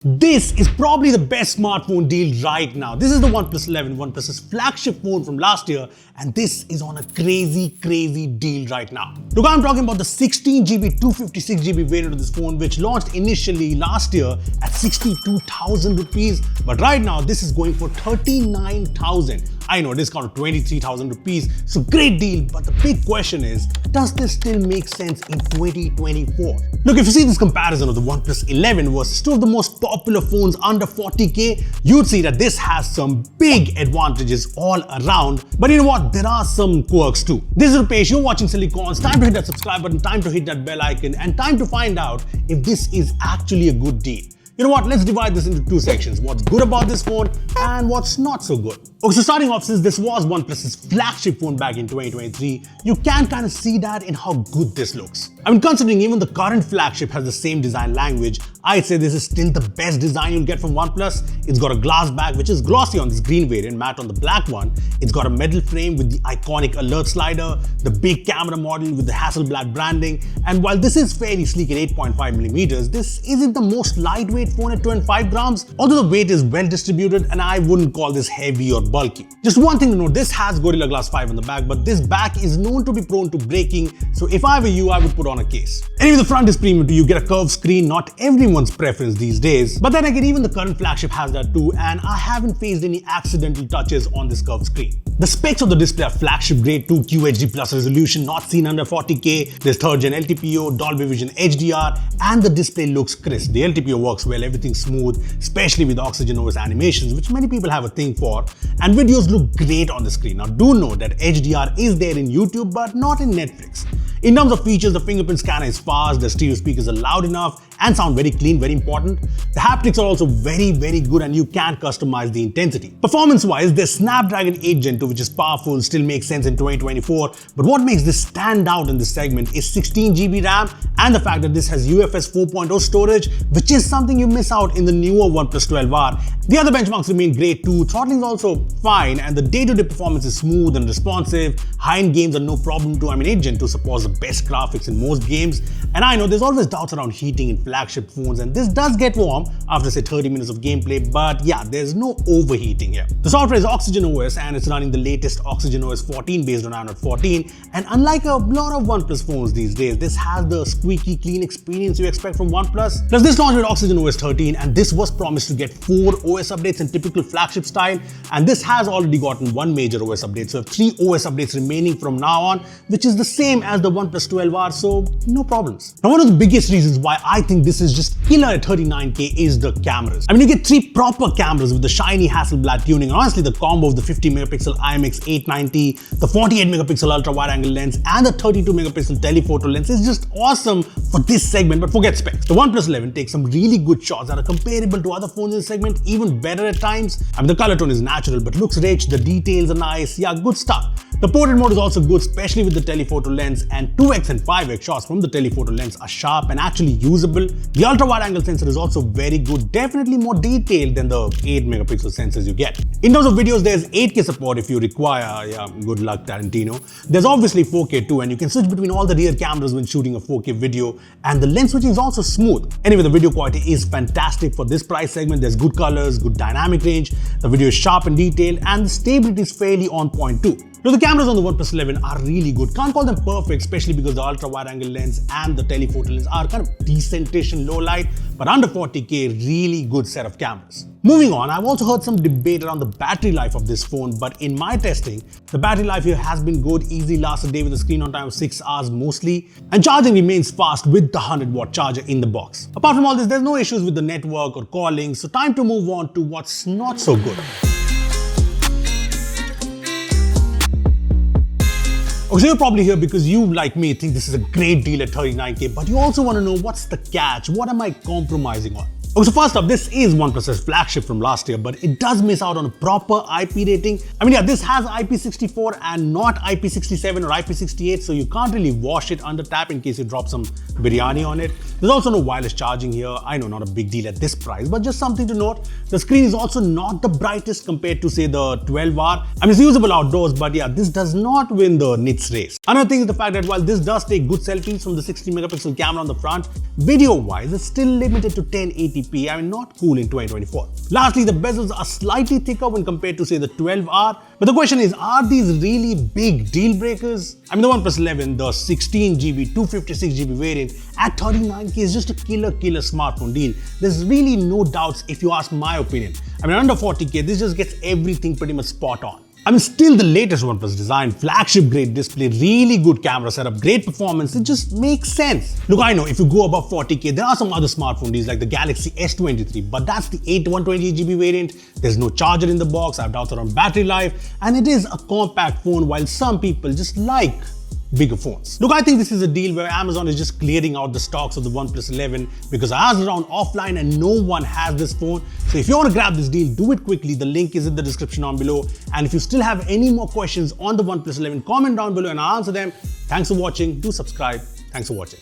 This is probably the best smartphone deal right now. This is the OnePlus 11, OnePlus's flagship phone from last year, and this is on a crazy deal right now. Look, I'm talking about the 16GB, 256GB variant of this phone, which launched initially last year at 62,000 rupees, but right now this is going for 39,000. I know, discount of 23,000 rupees, so great deal, but the big question is, does this still make sense in 2024? Look, if you see this comparison of the OnePlus 11 versus two of the most popular phones under 40k, you'd see that this has some big advantages all around, but you know what, there are some quirks too. This is Rupesh, you're watching Sillycorns. Time to hit that subscribe button, time to hit that bell icon, and time to find out if this is actually a good deal. You know what, let's divide this into two sections. What's good about this phone and what's not so good. Okay, so starting off, since this was OnePlus's flagship phone back in 2023, you can kind of see that in how good this looks. I mean, considering even the current flagship has the same design language, I'd say this is still the best design you'll get from OnePlus. It's got a glass back, which is glossy on this green variant, matte on the black one. It's got a metal frame with the iconic alert slider, the big camera model with the Hasselblad branding, and while this is fairly sleek at 8.5mm, this isn't the most lightweight phone at 2.5 grams, although the weight is well distributed and I wouldn't call this heavy or bulky. Just one thing to note, this has Gorilla Glass 5 on the back, but this back is known to be prone to breaking, so if I were you, I would put on a case. Anyway, the front is premium too. You get a curved screen, not everyone's preference these days, but then again, even the current flagship has that too, and I haven't faced any accidental touches on this curved screen. The specs of the display are flagship grade 2 QHD plus resolution, not seen under 40k. There's 3rd gen LTPO, Dolby Vision HDR, and the display looks crisp. The LTPO works well, everything's smooth, especially with Oxygen OS animations, which many people have a thing for, and videos look great on the screen. Now do know that HDR is there in YouTube, but not in Netflix. In terms of features, the fingerprint scanner is fast, the stereo speakers are loud enough and sound very clean, very important. The haptics are also very good and you can customize the intensity. Performance-wise, there's Snapdragon 8 Gen 2, which is powerful, still makes sense in 2024, but what makes this stand out in this segment is 16GB RAM and the fact that this has UFS 4.0 storage, which is something you miss out in the newer OnePlus 12R. The other benchmarks remain great too, throttling is also fine, and the day-to-day performance is smooth and responsive. High-end games are no problem too. I mean, 8 Gen 2 supports the best graphics in most games, and I know there's always doubts around heating in flagship phones, and this does get warm after say 30 minutes of gameplay, but yeah, there's no overheating here. The software is Oxygen OS and it's running the latest Oxygen OS 14 based on Android 14, and unlike a lot of OnePlus phones these days, this has the squeaky clean experience you expect from OnePlus. Plus, this launched with Oxygen OS 13, and this was promised to get 4 OS updates in typical flagship style, and this has already gotten 1 major OS update, so 3 OS updates remaining from now on, which is the same as the OnePlus 12R, so no problems. Now, one of the biggest reasons why I think this is just killer at 39k is the cameras. I mean, you get 3 proper cameras with the shiny Hasselblad tuning, and honestly the combo of the 50MP IMX 890, the 48MP ultra wide angle lens, and the 32MP telephoto lens is just awesome for this segment, but forget specs. The OnePlus 11 takes some really good shots that are comparable to other phones in this segment, even better at times. I mean, the color tone is natural but looks rich, the details are nice, yeah, good stuff. The portrait mode is also good, especially with the telephoto lens, and 2x and 5x shots from the telephoto lens are sharp and actually usable. The ultra wide angle sensor is also very good, definitely more detailed than the 8MP sensors you get. In terms of videos, there's 8K support if you require, yeah, good luck Tarantino. There's obviously 4K too, and you can switch between all the rear cameras when shooting a 4K video, and the lens switching is also smooth. Anyway, the video quality is fantastic for this price segment. There's good colors, good dynamic range, the video is sharp and detailed, and the stability is fairly on point too. Now, the cameras on the OnePlus 11 are really good. Can't call them perfect, especially because the ultra wide angle lens and the telephoto lens are kind of decentish in low light, but under 40k, really good set of cameras. Moving on, I've also heard some debate around the battery life of this phone, but in my testing, the battery life here has been good. Easily lasts a day with a screen on time of 6 hours mostly, and charging remains fast with the 100-watt charger in the box. Apart from all this, there's no issues with the network or calling, so time to move on to what's not so good. Okay, so you're probably here because you, like me, think this is a great deal at 39k, but you also want to know what's the catch, what am I compromising on? Okay, so first up, this is OnePlus's flagship from last year, but it does miss out on a proper IP rating. I mean, yeah, this has IP64 and not IP67 or IP68, so you can't really wash it under tap in case you drop some biryani on it. There's also no wireless charging here. I know, not a big deal at this price, but just something to note. The screen is also not the brightest compared to, say, the 12R. I mean, it's usable outdoors, but yeah, this does not win the nits race. Another thing is the fact that while this does take good selfies from the 60MP camera on the front, video-wise, it's still limited to 1080p 1080p. I mean, not cool in 2024. Lastly, the bezels are slightly thicker when compared to say the 12R. But the question is, are these really big deal breakers? I mean, the OnePlus 11, the 16GB, 256GB variant at 39K is just a killer smartphone deal. There's really no doubts if you ask my opinion. I mean, under 40K, this just gets everything pretty much spot on. I mean, still the latest OnePlus design, flagship grade display, really good camera setup, great performance, it just makes sense. Look, I know if you go above 40K, there are some other smartphone deals like the Galaxy S23, but that's the 128GB variant. There's no charger in the box, I have doubts around battery life, and it is a compact phone while some people just like bigger phones. Look, I think this is a deal where Amazon is just clearing out the stocks of the OnePlus 11 because I asked around offline and no one has this phone. So if you want to grab this deal, do it quickly. The link is in the description down below. And if you still have any more questions on the OnePlus 11, comment down below and I'll answer them. Thanks for watching. Do subscribe. Thanks for watching.